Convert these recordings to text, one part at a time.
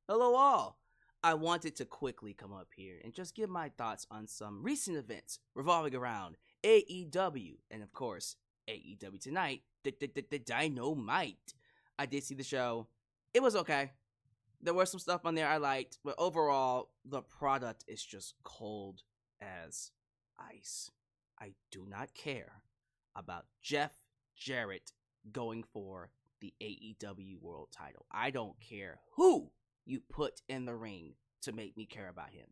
Hello, all. I wanted to quickly come up here and just give my thoughts on some recent events revolving around AEW and, of course, AEW Tonight, the Dynamite. I did see the show. It was okay. There was some stuff on there I liked, but overall, the product is just cold as ice. I do not care about Jeff Jarrett going for the AEW World title. I don't care who you put in the ring to make me care about him.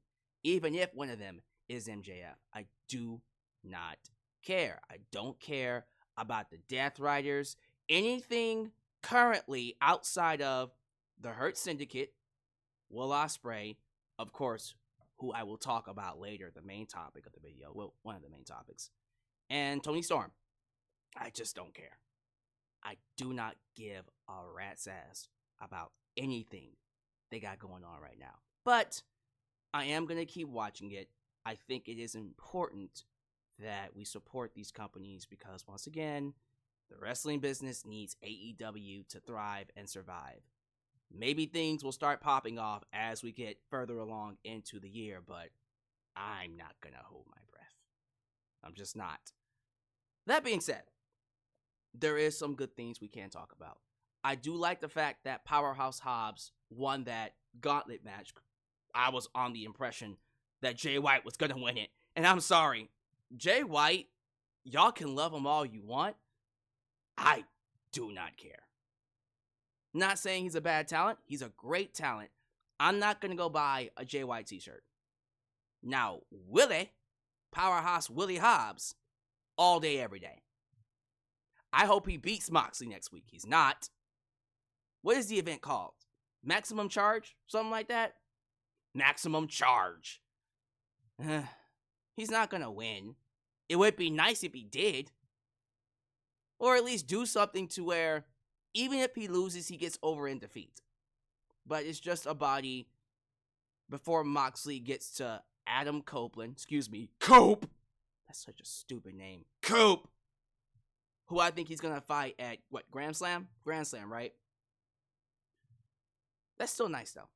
Even if one of them is MJF. I do not care. I don't care about the Death Riders. Anything currently outside of the Hurt Syndicate, Will Ospreay, of course, who I will talk about later, the main topic of the video. Well, one of the main topics. And Tony Storm. I just don't care. I do not give a rat's ass about anything they got going on right now. But I am going to keep watching it. I think it is important that we support these companies because, once again, the wrestling business needs AEW to thrive and survive. Maybe things will start popping off as we get further along into the year, but I'm not going to hold my breath. I'm just not. That being said, there is some good things we can talk about. I do like the fact that Powerhouse Hobbs won that gauntlet match. I was on the impression that Jay White was going to win it. And I'm sorry. Jay White, y'all can love him all you want. I do not care. Not saying he's a bad talent. He's a great talent. I'm not going to go buy a Jay White t-shirt. Now, Willie, Powerhouse Willie Hobbs, all day, every day. I hope he beats Moxley next week. He's not. What is the event called? Maximum Charge? Something like that? Maximum Charge. He's not going to win. It would be nice if he did. Or at least do something to where, even if he loses, he gets over in defeat. But it's just a body before Moxley gets to Adam Copeland. Cope! That's such a stupid name. Cope! Who I think he's going to fight at, Grand Slam? Grand Slam, right? That's still nice, though.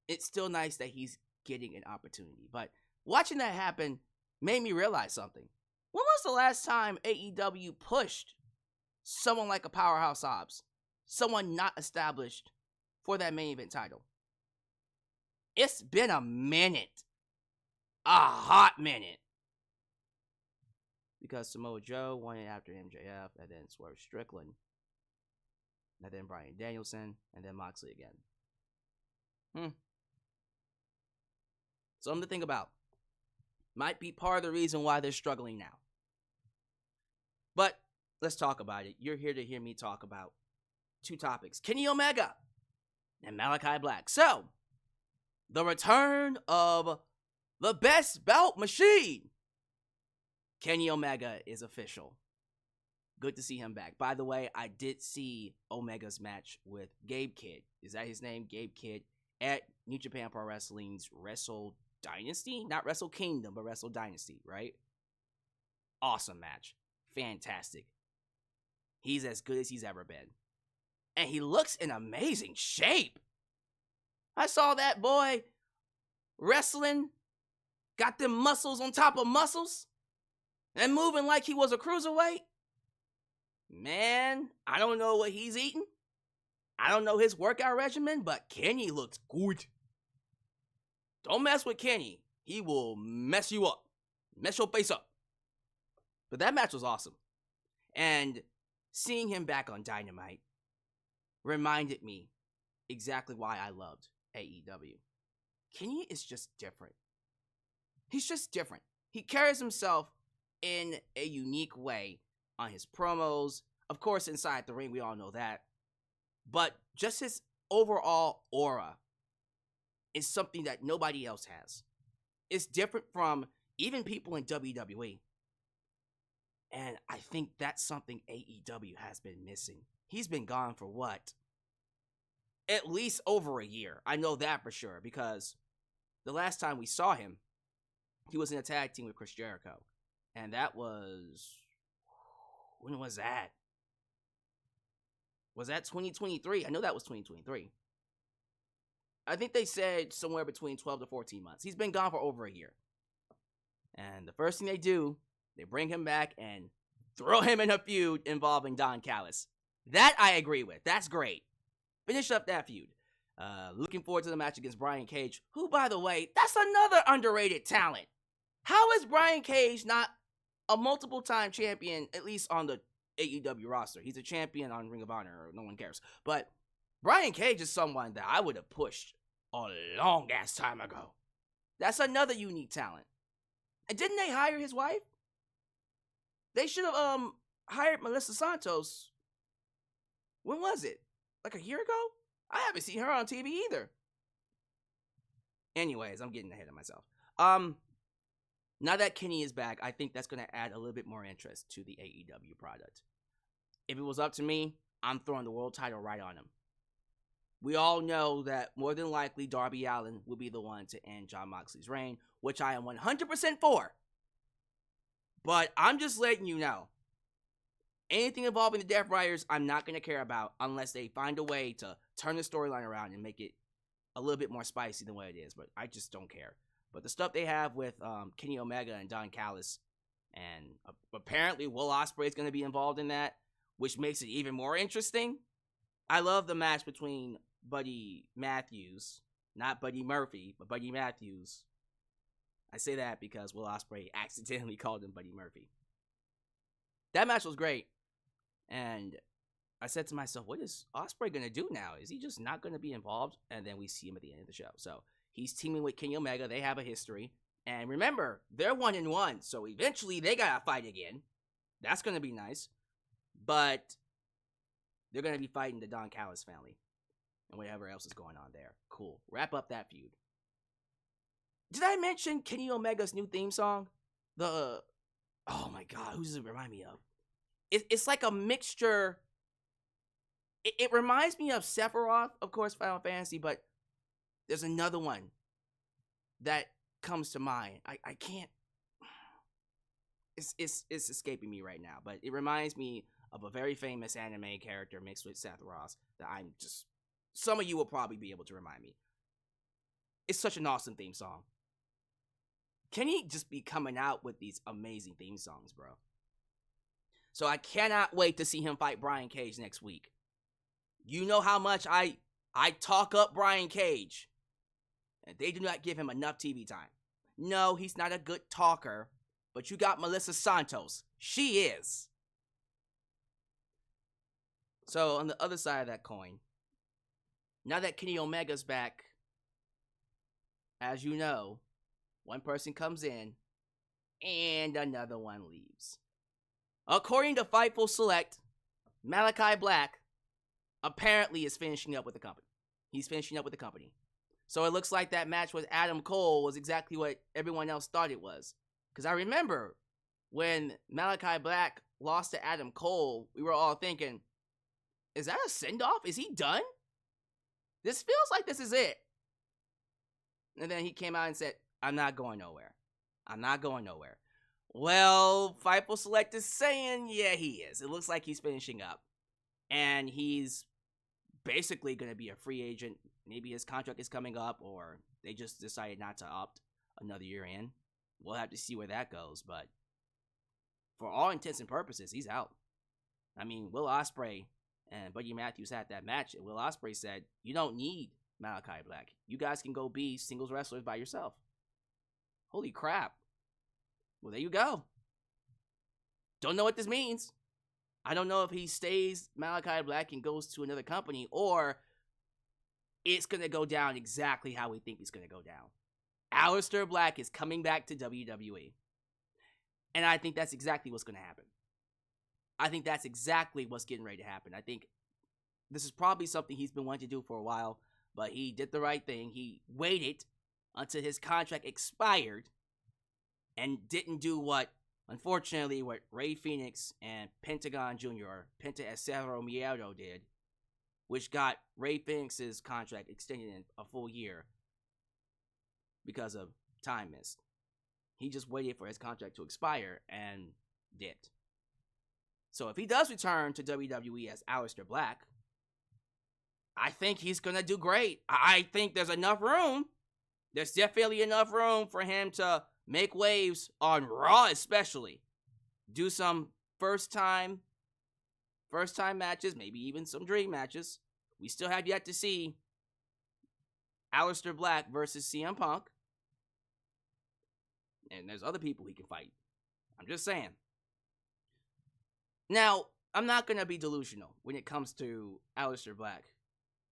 It's still nice that he's getting an opportunity. But watching that happen made me realize something. When was the last time AEW pushed someone like a Powerhouse Hobbs? Someone not established for that main event title? It's been a minute. A hot minute. Because Samoa Joe won it after MJF, and then Swerve Strickland, and then Bryan Danielson, and then Moxley again. Something to think about. Might be part of the reason why they're struggling now. But let's talk about it. You're here to hear me talk about two topics. Kenny Omega and Malachi Black. So, the return of the best belt machine. Kenny Omega is official. Good to see him back. By the way, I did see Omega's match with Gabe Kidd. Is that his name? Gabe Kidd at New Japan Pro Wrestling's Wrestle Dynasty? Not Wrestle Kingdom, but Wrestle Dynasty, right? Awesome match. Fantastic. He's as good as he's ever been. And he looks in amazing shape. I saw that boy wrestling, got them muscles on top of muscles, and moving like he was a cruiserweight. Man, I don't know what he's eating. I don't know his workout regimen, but Kenny looks good. Don't mess with Kenny. He will mess you up. Mess your face up. But that match was awesome. And seeing him back on Dynamite reminded me exactly why I loved AEW. Kenny is just different. He's just different. He carries himself in a unique way on his promos. Of course, inside the ring, we all know that. But just his overall aura is something that nobody else has. It's different from even people in WWE. And I think that's something AEW has been missing. He's been gone for what? At least over a year. I know that for sure, because the last time we saw him, he was in a tag team with Chris Jericho. And that was... when was that? Was that 2023? I know that was 2023. I think they said somewhere between 12 to 14 months. He's been gone for over a year. And the first thing they do, they bring him back and throw him in a feud involving Don Callis. That I agree with. That's great. Finish up that feud. Looking forward to the match against Brian Cage, who, by the way, that's another underrated talent. How is Brian Cage not a multiple-time champion, at least on the AEW roster? He's a champion on Ring of Honor, or no one cares. But Brian Cage is someone that I would have pushed a long-ass time ago. That's another unique talent. And didn't they hire his wife? They should have hired Melissa Santos. When was it? Like a year ago? I haven't seen her on TV either. Anyways, I'm getting ahead of myself. Now that Kenny is back, I think that's going to add a little bit more interest to the AEW product. If it was up to me, I'm throwing the world title right on him. We all know that more than likely Darby Allin will be the one to end Jon Moxley's reign, which I am 100% for. But I'm just letting you know, anything involving the Death Riders, I'm not going to care about unless they find a way to turn the storyline around and make it a little bit more spicy than what it is. But I just don't care. But the stuff they have with Kenny Omega and Don Callis, and apparently Will Ospreay is going to be involved in that, which makes it even more interesting. I love the match between Buddy Matthews, not Buddy Murphy, but Buddy Matthews. I say that because Will Ospreay accidentally called him Buddy Murphy. That match was great. And I said to myself, what is Ospreay going to do now? Is he just not going to be involved? And then we see him at the end of the show. So he's teaming with Kenny Omega. They have a history. And remember, they're 1-1. So eventually they got to fight again. That's going to be nice. But they're going to be fighting the Don Callis family. And whatever else is going on there. Cool. Wrap up that feud. Did I mention Kenny Omega's new theme song? Oh my God, who does it remind me of? It's like a mixture. It reminds me of Sephiroth, of course, Final Fantasy, but there's another one that comes to mind. I can't. It's escaping me right now, but it reminds me of a very famous anime character mixed with Seth Ross that I'm just. Some of you will probably be able to remind me. It's such an awesome theme song. Can he just be coming out with these amazing theme songs, bro? So I cannot wait to see him fight Brian Cage next week. You know how much I talk up Brian Cage. And they do not give him enough TV time. No, he's not a good talker. But you got Melissa Santos. She is. So on the other side of that coin, now that Kenny Omega's back, as you know, one person comes in, and another one leaves. According to Fightful Select, Malakai Black apparently is finishing up with the company. He's finishing up with the company. So it looks like that match with Adam Cole was exactly what everyone else thought it was. Because I remember when Malakai Black lost to Adam Cole, we were all thinking, is that a send-off? Is he done? This feels like this is it. And then he came out and said, I'm not going nowhere. I'm not going nowhere. Well, Fightful Select is saying, yeah, he is. It looks like he's finishing up. And he's basically going to be a free agent. Maybe his contract is coming up, or they just decided not to opt another year in. We'll have to see where that goes. But for all intents and purposes, he's out. I mean, Will Ospreay and Buddy Matthews had that match, and Will Ospreay said, you don't need Malakai Black. You guys can go be singles wrestlers by yourself. Holy crap. Well, there you go. Don't know what this means. I don't know if he stays Malakai Black and goes to another company, or it's going to go down exactly how we think it's going to go down. Aleister Black is coming back to WWE. And I think that's exactly what's going to happen. I think that's exactly what's getting ready to happen. I think this is probably something he's been wanting to do for a while, but he did the right thing. He waited until his contract expired and didn't do what Ray Phoenix and Pentagon Jr., or Penta Acero Miedo did, which got Ray Phoenix's contract extended in a full year because of time missed. He just waited for his contract to expire and dipped. So if he does return to WWE as Aleister Black, I think he's going to do great. I think there's enough room. There's definitely enough room for him to make waves on Raw, especially. Do some first time matches, maybe even some dream matches. We still have yet to see Aleister Black versus CM Punk. And there's other people he can fight. I'm just saying. Now, I'm not going to be delusional when it comes to Aleister Black.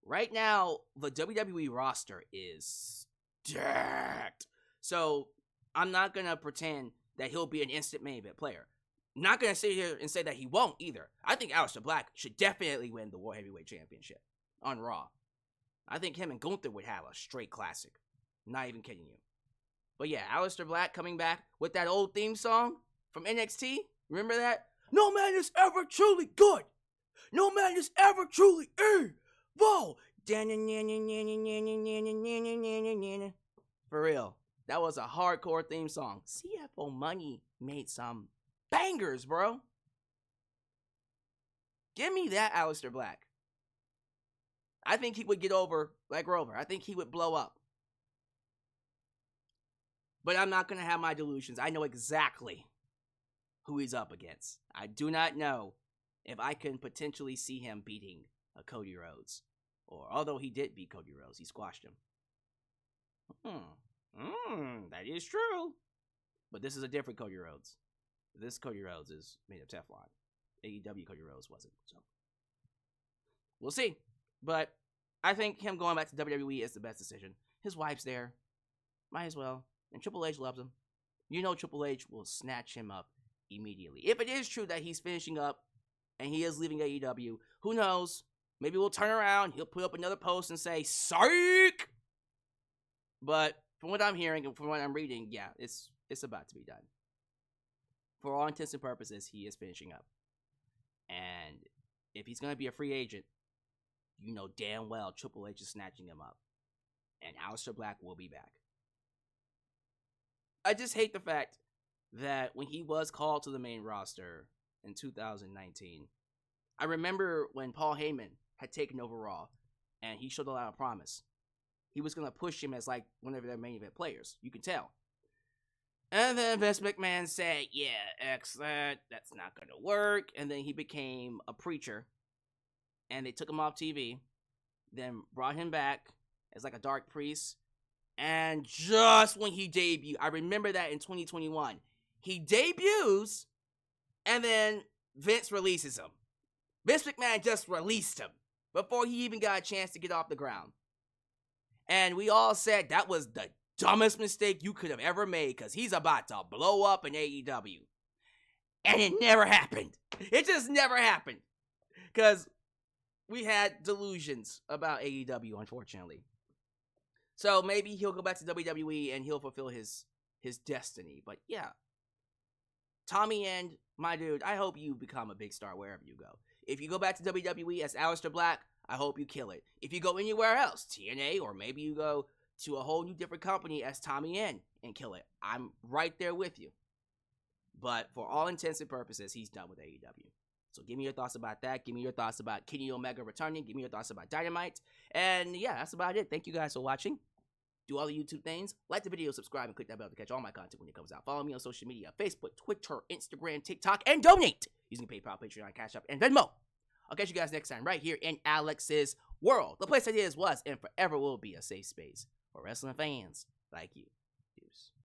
Right now, the WWE roster is stacked. So, I'm not going to pretend that he'll be an instant main event player. I'm not going to sit here and say that he won't either. I think Aleister Black should definitely win the World Heavyweight Championship on Raw. I think him and Gunther would have a straight classic. Not even kidding you. But yeah, Aleister Black coming back with that old theme song from NXT. Remember that? No man is ever truly good. No man is ever truly evil. For real. That was a hardcore theme song. CFO Money made some bangers, bro. Give me that Aleister Black. I think he would get over like Rover. I think he would blow up. But I'm not going to have my delusions. I know exactly who he's up against. I do not know if I can potentially see him beating a Cody Rhodes. Or, although he did beat Cody Rhodes, he squashed him. That is true. But this is a different Cody Rhodes. This Cody Rhodes is made of Teflon. AEW Cody Rhodes wasn't. So we'll see. But I think him going back to WWE is the best decision. His wife's there. Might as well. And Triple H loves him. You know Triple H will snatch him up immediately. If it is true that he's finishing up and he is leaving AEW, who knows? Maybe we'll turn around. He'll put up another post and say, "Psych!" But from what I'm hearing and from what I'm reading, yeah, it's about to be done. For all intents and purposes, he is finishing up. And if he's going to be a free agent, you know damn well Triple H is snatching him up. And Aleister Black will be back. I just hate the fact that when he was called to the main roster in 2019, I remember when Paul Heyman had taken over Raw and he showed a lot of promise. He was going to push him as like one of their main event players. You can tell. And then Vince McMahon said, yeah, excellent, that's not going to work. And then he became a preacher. And they took him off TV. Then brought him back as like a dark priest. And just when he debuted, I remember that in 2021, he debuts, and then Vince releases him. Vince McMahon just released him before he even got a chance to get off the ground. And we all said that was the dumbest mistake you could have ever made because he's about to blow up in AEW. And it never happened. It just never happened. Because we had delusions about AEW, unfortunately. So maybe he'll go back to WWE and he'll fulfill his destiny. But yeah, Tommy End, my dude, I hope you become a big star wherever you go. If you go back to WWE as Aleister Black, I hope you kill it. If you go anywhere else, TNA, or maybe you go to a whole new different company as Tommy End and kill it, I'm right there with you. But for all intents and purposes, he's done with AEW. So give me your thoughts about that. Give me your thoughts about Kenny Omega returning. Give me your thoughts about Dynamite. And yeah, that's about it. Thank you guys for watching. Do all the YouTube things. Like the video, subscribe, and click that bell to catch all my content when it comes out. Follow me on social media, Facebook, Twitter, Instagram, TikTok, and donate using PayPal, Patreon, Cashapp, and Venmo. I'll catch you guys next time right here in Alyx's world. The place that is, was, and forever will be a safe space for wrestling fans like you. Deuce.